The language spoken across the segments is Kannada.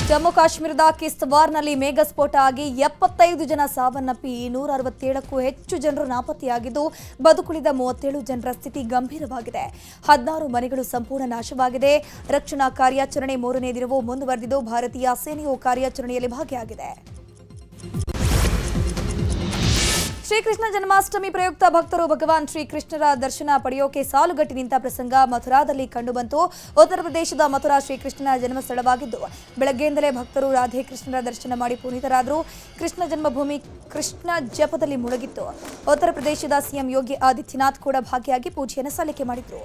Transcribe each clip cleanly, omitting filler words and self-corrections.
ಜಮ್ಮು ಕಾಶ್ಮೀರದ ಕಿಶ್ತವಾರ್ನಲ್ಲಿ ಮೇಘಸ್ಫೋಟ ಆಗಿ 75 ಜನ ಸಾವನ್ನಪ್ಪಿ 167ಕ್ಕೂ ಹೆಚ್ಚು ಜನರು ನಾಪತ್ತೆಯಾಗಿದ್ದು ಬದುಕುಳಿದ 37 ಜನರ ಸ್ಥಿತಿ ಗಂಭೀರವಾಗಿದೆ. 16 ಮನೆಗಳು ಸಂಪೂರ್ಣ ನಾಶವಾಗಿದೆ. ರಕ್ಷಣಾ ಕಾರ್ಯಾಚರಣೆ 3ನೇ ದಿನವೂ ಮುಂದುವರೆದಿದ್ದು ಭಾರತೀಯ ಸೇನೆಯು ಕಾರ್ಯಾಚರಣೆಯಲ್ಲಿ ಭಾಗಿಯಾಗಿದೆ. ಶ್ರೀಕೃಷ್ಣ ಜನ್ಮಾಷ್ಟಮಿ ಪ್ರಯುಕ್ತ ಭಕ್ತರು ಭಗವಾನ್ ಶ್ರೀಕೃಷ್ಣರ ದರ್ಶನ ಪಡೆಯೋಕೆ ಸಾಲುಗಟ್ಟಿ ನಿಂತ ಪ್ರಸಂಗ ಮಥುರಾದಲ್ಲಿ ಕಂಡುಬಂತು. ಉತ್ತರ ಪ್ರದೇಶದ ಮಥುರಾ ಶ್ರೀಕೃಷ್ಣನ ಜನ್ಮಸ್ಥಳವಾಗಿದ್ದು ಬೆಳಗ್ಗೆಯಿಂದಲೇ ಭಕ್ತರು ರಾಧೆ ಕೃಷ್ಣರ ದರ್ಶನ ಮಾಡಿ ಪುನೀತರಾದರು. ಕೃಷ್ಣ ಜನ್ಮಭೂಮಿ ಕೃಷ್ಣ ಜಪದಲ್ಲಿ ಮುಳುಗಿತ್ತು. ಉತ್ತರ ಪ್ರದೇಶದ ಸಿಎಂ ಯೋಗಿ ಆದಿತ್ಯನಾಥ್ ಕೂಡ ಭಾಗಿಯಾಗಿ ಪೂಜೆಯನ್ನು ಸಲ್ಲಿಕೆ ಮಾಡಿದರು.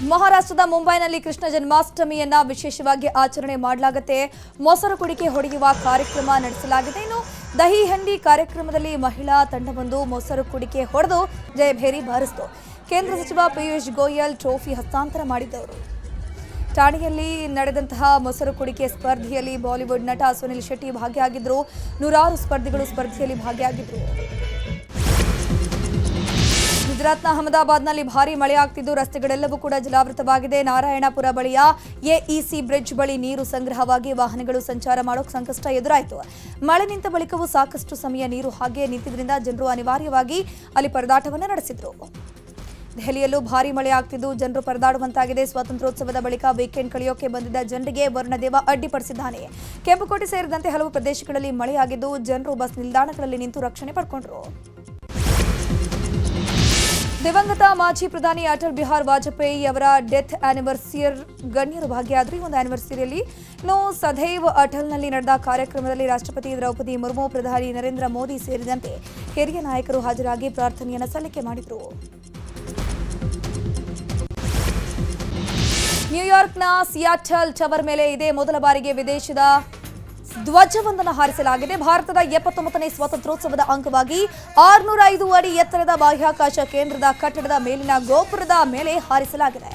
ಮಹಾರಾಷ್ಟ್ರದ ಮುಂಬೈನಲ್ಲಿ ಕೃಷ್ಣ ಜನ್ಮಾಷ್ಟಮಿಯನ್ನ ವಿಶೇಷವಾಗಿ ಆಚರಣೆ ಮಾಡಲಾಗುತ್ತೆ. ಮೊಸರು ಕುಡಿಕೆ ಹೊಡೆಯುವ ಕಾರ್ಯಕ್ರಮ ನಡೆಸಲಾಗಿದೆ. ಇನ್ನು ದಹಿ ಹಂಡಿ ಕಾರ್ಯಕ್ರಮದಲ್ಲಿ ಮಹಿಳಾ ತಂಡವೊಂದು ಮೊಸರು ಕುಡಿಕೆ ಹೊಡೆದು ಜಯಭೇರಿ ಬಾರಿಸಿತು. ಕೇಂದ್ರ ಸಚಿವ ಪಿಯೂಷ್ ಗೋಯಲ್ ಟ್ರೋಫಿ ಹಸ್ತಾಂತರ ಮಾಡಿದವರು. ಠಾಣೆಯಲ್ಲಿ ನಡೆದಂತಹ ಮೊಸರು ಕುಡಿಕೆ ಸ್ಪರ್ಧೆಯಲ್ಲಿ ಬಾಲಿವುಡ್ ನಟ ಸುನಿಲ್ ಶೆಟ್ಟಿ ಭಾಗಿಯಾಗಿದ್ದರು. 100 ಸ್ಪರ್ಧಿಗಳು ಸ್ಪರ್ಧೆಯಲ್ಲಿ ಭಾಗಿಯಾಗಿದ್ದರು. ಗುಜರಾತ್ನ ಅಹಮದಾಬಾದ್ನಲ್ಲಿ ಭಾರೀ ಮಳೆಯಾಗ್ತಿದ್ದು ರಸ್ತೆಗಳೆಲ್ಲವೂ ಕೂಡ ಜಲಾವೃತವಾಗಿದೆ. ನಾರಾಯಣಪುರ ಬಳಿಯ ಎಇಸಿ ಬ್ರಿಡ್ಜ್ ಬಳಿ ನೀರು ಸಂಗ್ರಹವಾಗಿ ವಾಹನಗಳು ಸಂಚಾರ ಮಾಡೋಕೆ ಸಂಕಷ್ಟ ಎದುರಾಯಿತು. ಮಳೆ ನಿಂತ ಬಳಿಕವೂ ಸಾಕಷ್ಟು ಸಮಯ ನೀರು ಹಾಗೆ ನಿಂತಿದ್ದರಿಂದ ಜನರು ಅನಿವಾರ್ಯವಾಗಿ ಅಲ್ಲಿ ಪರದಾಟವನ್ನು ನಡೆಸಿದ್ರು. ದೆಹಲಿಯಲ್ಲೂ ಭಾರೀ ಮಳೆ ಆಗ್ತಿದ್ದು ಜನರು ಪರದಾಡುವಂತಾಗಿದೆ. ಸ್ವಾತಂತ್ರ್ಯೋತ್ಸವದ ಬಳಿಕ ವೀಕೆಂಡ್ ಕಳೆಯೋಕೆ ಬಂದಿದ್ದ ಜನರಿಗೆ ವರುಣದೇವ ಅಡ್ಡಿಪಡಿಸಿದ್ದಾನೆ. ಕೆಂಪುಕೋಟೆ ಸೇರಿದಂತೆ ಹಲವು ಪ್ರದೇಶಗಳಲ್ಲಿ ಮಳೆಯಾಗಿದ್ದು ಜನರು ಬಸ್ ನಿಲ್ದಾಣಗಳಲ್ಲಿ ನಿಂತು ರಕ್ಷಣೆ ಪಡ್ಕೊಂಡ್ರು. ದಿವಂಗತ ಮಾಜಿ ಪ್ರಧಾನಿ ಅಟಲ್ ಬಿಹಾರಿ ವಾಜಪೇಯಿ ಅವರ ಡೆತ್ ಆನಿವರ್ಸರಿ ಗಣ್ಯರು ಭಾಗಿಯಾದರು. ಒಂದು ಆನಿವರ್ಸರಿಯಲ್ಲಿ ಸದೈವ್ ಅಟಲ್ನಲ್ಲಿ ನಡೆದ ಕಾರ್ಯಕ್ರಮದಲ್ಲಿ ರಾಷ್ಟ್ರಪತಿ ದ್ರೌಪದಿ ಮುರ್ಮು, ಪ್ರಧಾನಿ ನರೇಂದ್ರ ಮೋದಿ ಸೇರಿದಂತೆ ಹಿರಿಯ ನಾಯಕರು ಹಾಜರಾಗಿ ಪ್ರಾರ್ಥನೆಯನ್ನು ಸಲ್ಲಿಕೆ ಮಾಡಿದರು. ನ್ಯೂಯಾರ್ಕ್ನ ಸಿಯಾಟಲ್ ಟವರ್ ಮೇಲೆ ಇದೇ ಮೊದಲ ಬಾರಿಗೆ ವಿದೇಶದ ಧ್ವಜವೊಂದನ್ನು ಹಾರಿಸಲಾಗಿದೆ. ಭಾರತದ 79ನೇ ಸ್ವಾತಂತ್ರ್ಯೋತ್ಸವದ ಅಂಗವಾಗಿ 605 ಅಡಿ ಎತ್ತರದ ಬಾಹ್ಯಾಕಾಶ ಕೇಂದ್ರದ ಕಟ್ಟಡದ ಮೇಲಿನ ಗೋಪುರದ ಮೇಲೆ ಹಾರಿಸಲಾಗಿದೆ.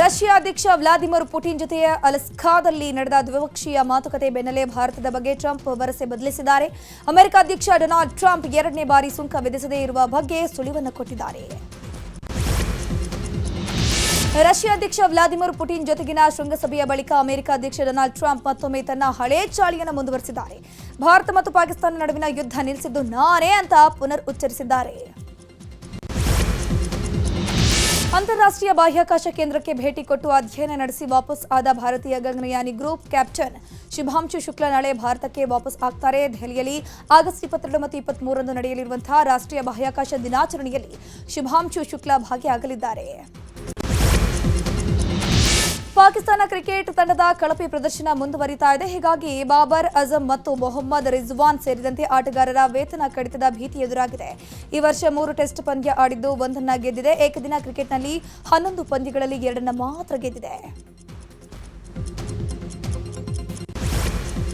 ರಷ್ಯಾ ಅಧ್ಯಕ್ಷ ವ್ಲಾದಿಮಿರ್ ಪುಟಿನ್ ಜೊತೆ ಅಲಸ್ಕಾದಲ್ಲಿ ನಡೆದ ದ್ವಿಪಕ್ಷೀಯ ಮಾತುಕತೆ ಬೆನ್ನಲ್ಲೇ ಭಾರತದ ಬಗ್ಗೆ ಟ್ರಂಪ್ ಭರವಸೆ ಬದಲಿಸಿದ್ದಾರೆ. ಅಮೆರಿಕ ಅಧ್ಯಕ್ಷ ಡೊನಾಲ್ಡ್ ಟ್ರಂಪ್ 2ನೇ ಬಾರಿ ಸುಂಕ ವಿಧಿಸದೇ ಇರುವ ಬಗ್ಗೆ ಸುಳಿವನ್ನು ಕೊಟ್ಟಿದ್ದಾರೆ. ರಷ್ಯಾ ಅಧ್ಯಕ್ಷ ವ್ಲಾದಿಮಿರ್ ಪುಟಿನ್ ಜೊತೆಗಿನ ಶೃಂಗಸಭೆಯ ಬಳಿಕ ಅಮೆರಿಕ ಅಧ್ಯಕ್ಷ ಡೊನಾಲ್ಡ್ ಟ್ರಂಪ್ ಮತ್ತೊಮ್ಮೆ ತನ್ನ ಹಳೇ ಚಾಳಿಯನ್ನು ಮುಂದುವರೆಸಿದ್ದಾರೆ. ಭಾರತ ಮತ್ತು ಪಾಕಿಸ್ತಾನ ನಡುವಿನ ಯುದ್ಧ ನಿಲ್ಲಿಸಿದ್ದು ನಾನೇ ಅಂತ ಪುನರ್ ಉಚ್ಚರಿಸಿದ್ದಾರೆ. ಅಂತಾರಾಷ್ಟ್ರೀಯ ಬಾಹ್ಯಾಕಾಶ ಕೇಂದ್ರಕ್ಕೆ ಭೇಟಿ ಕೊಟ್ಟು ಅಧ್ಯಯನ ನಡೆಸಿ ವಾಪಸ್ ಆದ ಭಾರತೀಯ ಗಗನಯಾನಿ ಗ್ರೂಪ್ ಕ್ಯಾಪ್ಟನ್ ಶುಭಾಂಶು ಶುಕ್ಲಾ ನಾಳೆ ಭಾರತಕ್ಕೆ ವಾಪಸ್ ಆಗ್ತಾರೆ. ದೆಹಲಿಯಲ್ಲಿ ಆಗಸ್ಟ್ 22 ಮತ್ತು 23ರಂದು ನಡೆಯಲಿರುವಂತಹ ರಾಷ್ಟ್ರೀಯ ಬಾಹ್ಯಾಕಾಶ ದಿನಾಚರಣೆಯಲ್ಲಿ ಶುಭಾಂಶು ಶುಕ್ಲಾ ಭಾಗಿಯಾಗಲಿದ್ದಾರೆ. ಪಾಕಿಸ್ತಾನ ಕ್ರಿಕೆಟ್ ತಂಡದ ಕಳಪೆ ಪ್ರದರ್ಶನ ಮುಂದುವರಿತಾ ಇದೆ. ಹೀಗಾಗಿ ಬಾಬರ್ ಅಜಂ ಮತ್ತು ಮೊಹಮ್ಮದ್ ರಿಜ್ವಾನ್ ಸೇರಿದಂತೆ ಆಟಗಾರರ ವೇತನ ಕಡಿತದ ಭೀತಿ ಎದುರಾಗಿದೆ. ಈ ವರ್ಷ 3 ಟೆಸ್ಟ್ ಪಂದ್ಯ ಆಡಿದ್ದು 1 ಗೆದ್ದಿದೆ. ಏಕದಿನ ಕ್ರಿಕೆಟ್ನಲ್ಲಿ 11 ಪಂದ್ಯಗಳಲ್ಲಿ 2 ಮಾತ್ರ ಗೆದ್ದಿದೆ.